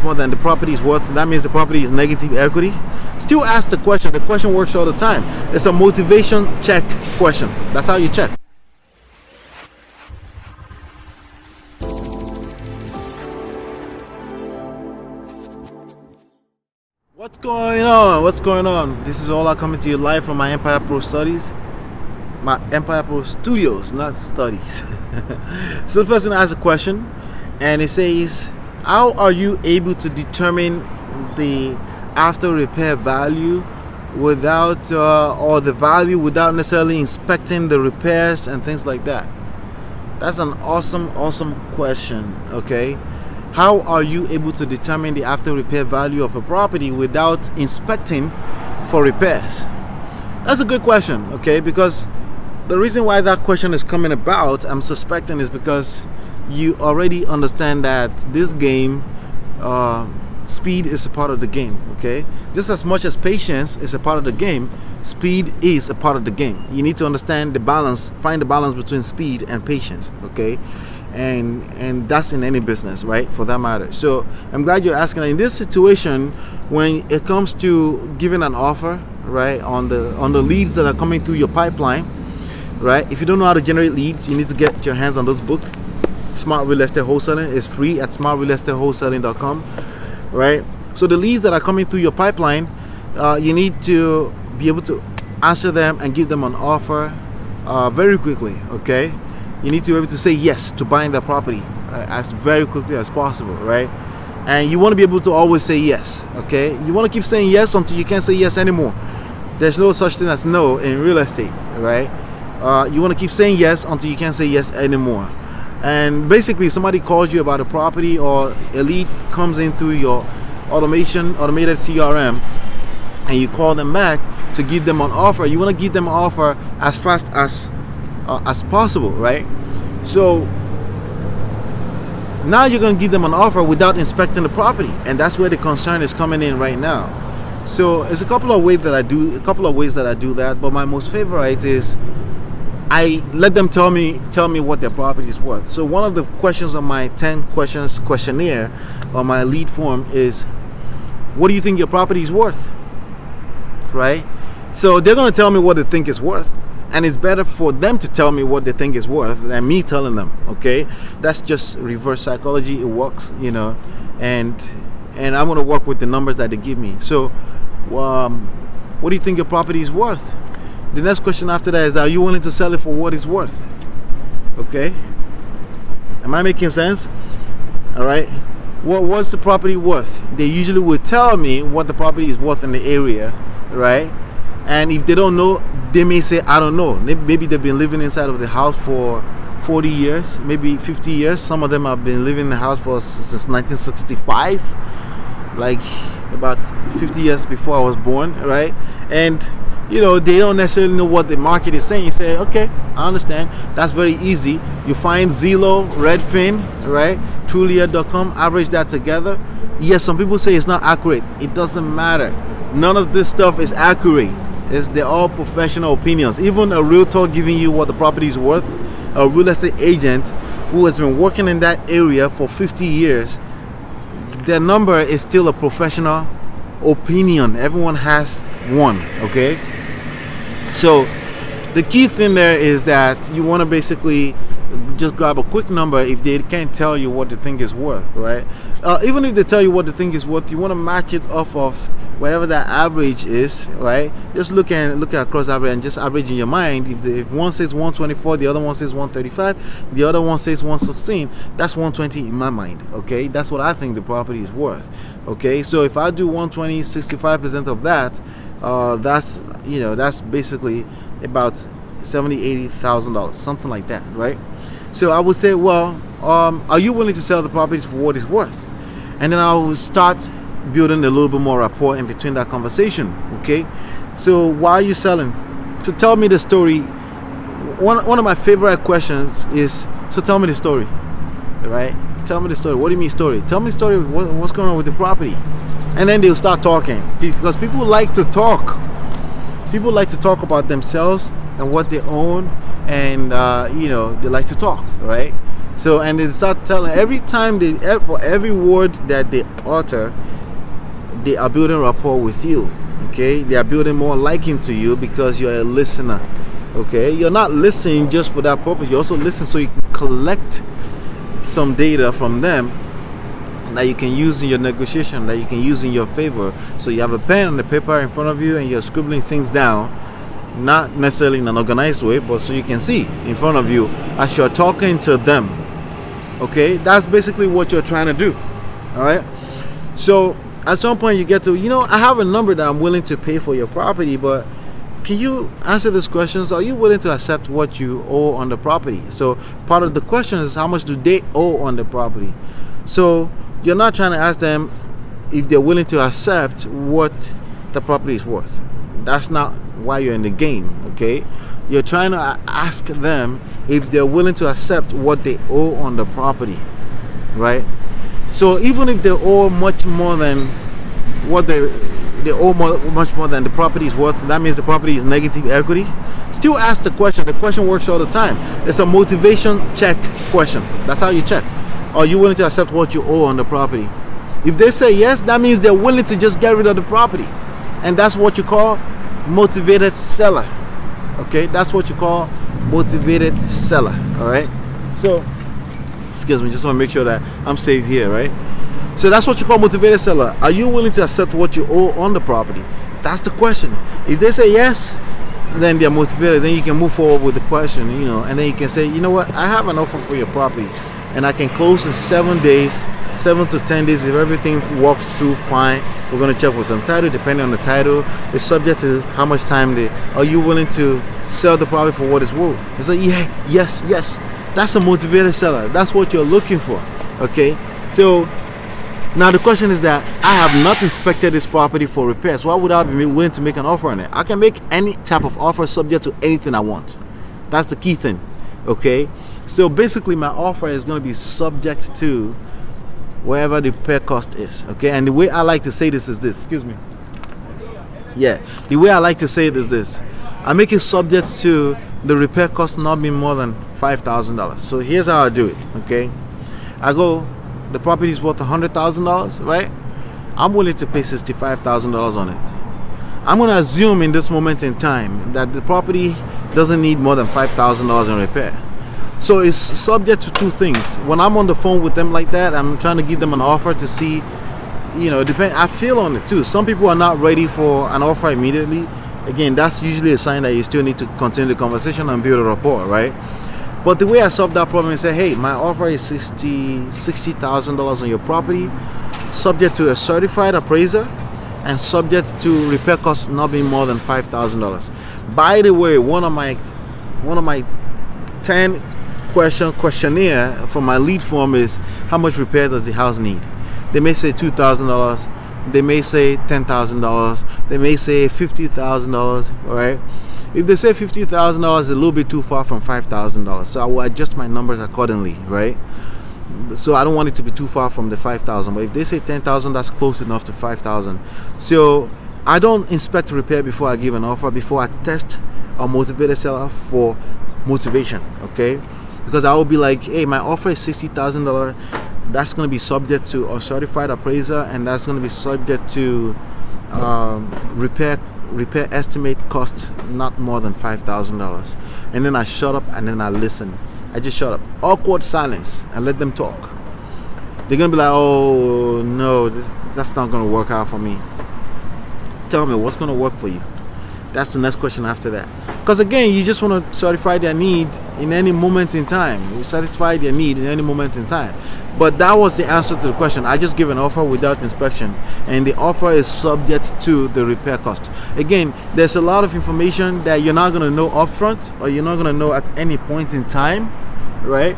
more than the property is worth, that means the property is negative equity. Still ask the question. The question works all the time. It's a motivation check question. That's how you check. What's going on? What's going on? This is Ola coming to you live from my myEmpirePRO studies. My myEmpirePRO studios, not studies. So the person asks a question and it says, how are you able to determine the after repair value without or the value without necessarily inspecting the repairs and things like that? That's an awesome question. Okay, how are you able to determine the after repair value of a property without inspecting for repairs? That's a good question. Okay, because the reason why that question is coming about, I'm suspecting, is because you already understand that this game, speed is a part of the game. Okay, just as much as patience is a part of the game, speed is a part of the game. You need to understand the balance, find the balance between speed and patience. Okay, and that's in any business, right, for that matter. So I'm glad you're asking. In this situation, when it comes to giving an offer, right, on the leads that are coming through your pipeline, right, if you don't know how to generate leads, you need to get your hands on this book. Smart Real Estate Wholesaling is free at smartrealestatewholesaling.com, right? So the leads that are coming through your pipeline, you need to be able to answer them and give them an offer very quickly. Okay, you need to be able to say yes to buying the property as very quickly as possible, right? And you want to be able to always say yes. Okay, you want to keep saying yes until you can't say yes anymore. There's no such thing as no in real estate, right? You want to keep saying yes until you can't say yes anymore. And basically, somebody calls you about a property or a lead comes in through your automated CRM, and you call them back to give them an offer. You want to give them an offer as fast as possible, right? So now you're going to give them an offer without inspecting the property, and that's where the concern is coming in right now. So it's a couple of ways that I do that, but my most favorite is I let them tell me what their property is worth. So one of the questions on my 10 questions questionnaire on my lead form is, what do you think your property is worth? Right? So they're going to tell me what they think is worth, and it's better for them to tell me what they think is worth than me telling them. Okay, that's just reverse psychology. It works, you know, and I'm going to work with the numbers that they give me. So what do you think your property is worth? The next question after that is, are you willing to sell it for what it's worth? Okay, am I making sense? All right, what's the property worth? They usually will tell me what the property is worth in the area, right? And if they don't know, they may say, I don't know. Maybe they've been living inside of the house for 40 years, maybe 50 years. Some of them have been living in the house since 1965, like about 50 years before I was born, right? And you know, they don't necessarily know what the market is saying. You say, okay, I understand. That's very easy. You find Zillow, Redfin, right, Trulia.com, average that together. Yes, some people say it's not accurate. It doesn't matter. None of this stuff is accurate. They're all professional opinions. Even a realtor giving you what the property is worth, a real estate agent who has been working in that area for 50 years, their number is still a professional opinion. Everyone has one, okay? So the key thing there is that you want to basically just grab a quick number if they can't tell you what the thing is worth, right? Even if they tell you what the thing is worth, you want to match it off of whatever that average is, right? Just look at cross average and just average in your mind. If one says 124, the other one says 135, the other one says 116, that's 120 in my mind, okay? That's what I think the property is worth, okay? So if I do 120, 65% of that, that's basically about $70,000-$80,000, something like that, right? So I would say, well, are you willing to sell the property for what it's worth? And then I will start building a little bit more rapport in between that conversation. Okay, so why are you selling? So tell me the story. One of my favorite questions is, so tell me the story, right? Tell me the story. What do you mean story? Tell me the story. What's going on with the property? And then they'll start talking, because people like to talk. People like to talk about themselves and what they own, and they like to talk, right? So, and they start telling every time for every word that they utter, they are building rapport with you. Okay, they are building more liking to you because you're a listener. Okay, you're not listening just for that purpose. You also listen so you can collect some data from them that you can use in your negotiation, that you can use in your favor. So you have a pen and a paper in front of you and you're scribbling things down, not necessarily in an organized way, but so you can see in front of you as you're talking to them. Okay, that's basically what you're trying to do. All right, so at some point you get to, I have a number that I'm willing to pay for your property, but can you answer these questions? Are you willing to accept what you owe on the property? So part of the question is, how much do they owe on the property? So you're not trying to ask them if they're willing to accept what the property is worth. That's not why you're in the game, okay? You're trying to ask them if they're willing to accept what they owe on the property, right? So even if they owe much more than what they owe much more than the property is worth, that means the property is negative equity. Still ask the question. The question works all the time. It's a motivation check question. That's how you check. Are you willing to accept what you owe on the property? If they say yes, that means they're willing to just get rid of the property. And that's what you call motivated seller. Okay, that's what you call motivated seller. All right. So, excuse me, just want to make sure that I'm safe here, right? So that's what you call motivated seller. Are you willing to accept what you owe on the property? That's the question. If they say yes, then they're motivated. Then you can move forward with the question, and then you can say, you know what, I have an offer for your property, and I can close in 7 days, 7 to 10 days. If everything walks through fine, we're going to check with some title. Depending on the title, it's subject to how much time are you willing to sell the property for what it's worth. It's like, yeah, yes. That's a motivated seller. That's what you're looking for. Okay, so now the question is that I have not inspected this property for repairs. Why would I be willing to make an offer on it? I can make any type of offer subject to anything I want. That's the key thing. Okay, so basically my offer is going to be subject to wherever the repair cost is. Okay, and the way I like to say this is this. Excuse me. Yeah, the way I like to say it is this. I make it subject to the repair cost not being more than $5,000. So here's how I do it. Okay, I go, the property is worth $100,000, right? I'm willing to pay $65,000 on it. I'm going to assume in this moment in time that the property doesn't need more than $5,000 in repair. So it's subject to two things. When I'm on the phone with them like that, I'm trying to give them an offer to see, I feel on it too. Some people are not ready for an offer immediately. Again, that's usually a sign that you still need to continue the conversation and build a rapport, right? But the way I solve that problem is say, hey, my offer is $60,000 on your property, subject to a certified appraiser and subject to repair costs not being more than $5,000. By the way, one of my 10 questionnaire from my lead form is, how much repair does the house need? They may say $2,000. They may say $10,000. They may say $50,000. All right. If they say $50,000, it's a little bit too far from $5,000. So I will adjust my numbers accordingly, right? So I don't want it to be too far from the $5,000. But if they say $10,000, that's close enough to $5,000. So I don't inspect repair before I give an offer, before I test a motivated seller for motivation, okay? Because I will be like, hey, my offer is $60,000. That's going to be subject to a certified appraiser, and that's going to be subject to repair estimate cost not more than $5,000. And then I shut up and then I listen. I just shut up. Awkward silence and let them talk. They're going to be like, oh, no, that's not going to work out for me. Tell me what's going to work for you. That's the next question after that. Because again, you just want to satisfy their need in any moment in time. You satisfy their need in any moment in time. But that was the answer to the question. I just give an offer without inspection, and the offer is subject to the repair cost. Again, there's a lot of information that you're not going to know upfront, or you're not going to know at any point in time, right?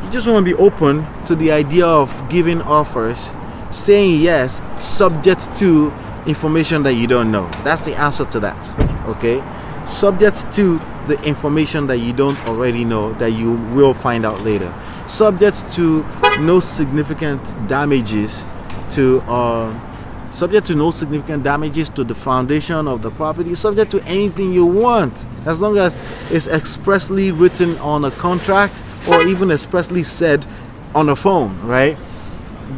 You just want to be open to the idea of giving offers, saying yes, subject to information that you don't know. That's the answer to that, okay? Subject to the information that you don't already know, that you will find out later. Subject to no significant damages to the foundation of the property. Subject to anything you want, as long as it's expressly written on a contract or even expressly said on the phone, right?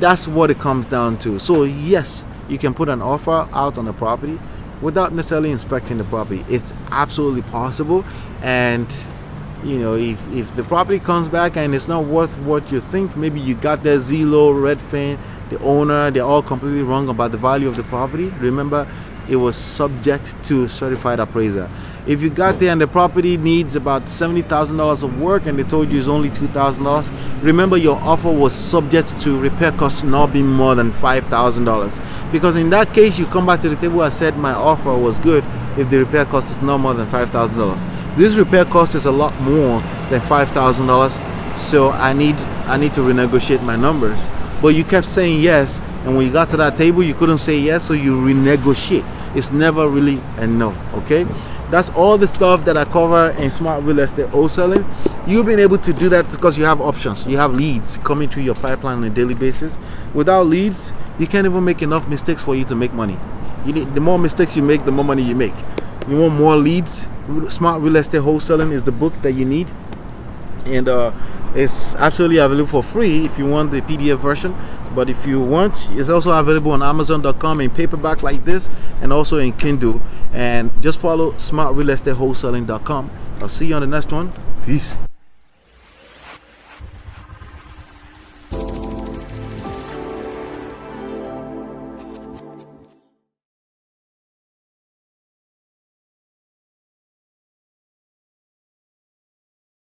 That's what it comes down to. So yes, you can put an offer out on a property without necessarily inspecting the property. It's absolutely possible. And you know, if the property comes back and it's not worth what you think, maybe you got their Zillow, Redfin, the owner, they're all completely wrong about the value of the property. Remember, it was subject to certified appraiser. If you got there and the property needs about $70,000 of work and they told you it's only $2,000, remember your offer was subject to repair costs not being more than $5,000. Because in that case, you come back to the table and said my offer was good if the repair cost is not more than $5,000. This repair cost is a lot more than $5,000, so I need to renegotiate my numbers. But you kept saying yes, and when you got to that table, you couldn't say yes, so you renegotiate. It's never really a no, okay? That's all the stuff that I cover in Smart Real Estate Wholesaling. You've been able to do that because you have options. You have leads coming through your pipeline on a daily basis. Without leads, you can't even make enough mistakes for you to make money. The more mistakes you make, the more money you make. You want more leads? Smart Real Estate Wholesaling is the book that you need. And it's absolutely available for free if you want the PDF version. But if you want, it's also available on Amazon.com in paperback like this, and also in Kindle. And just follow smartrealestatewholesaling.com. I'll see you on the next one. Peace.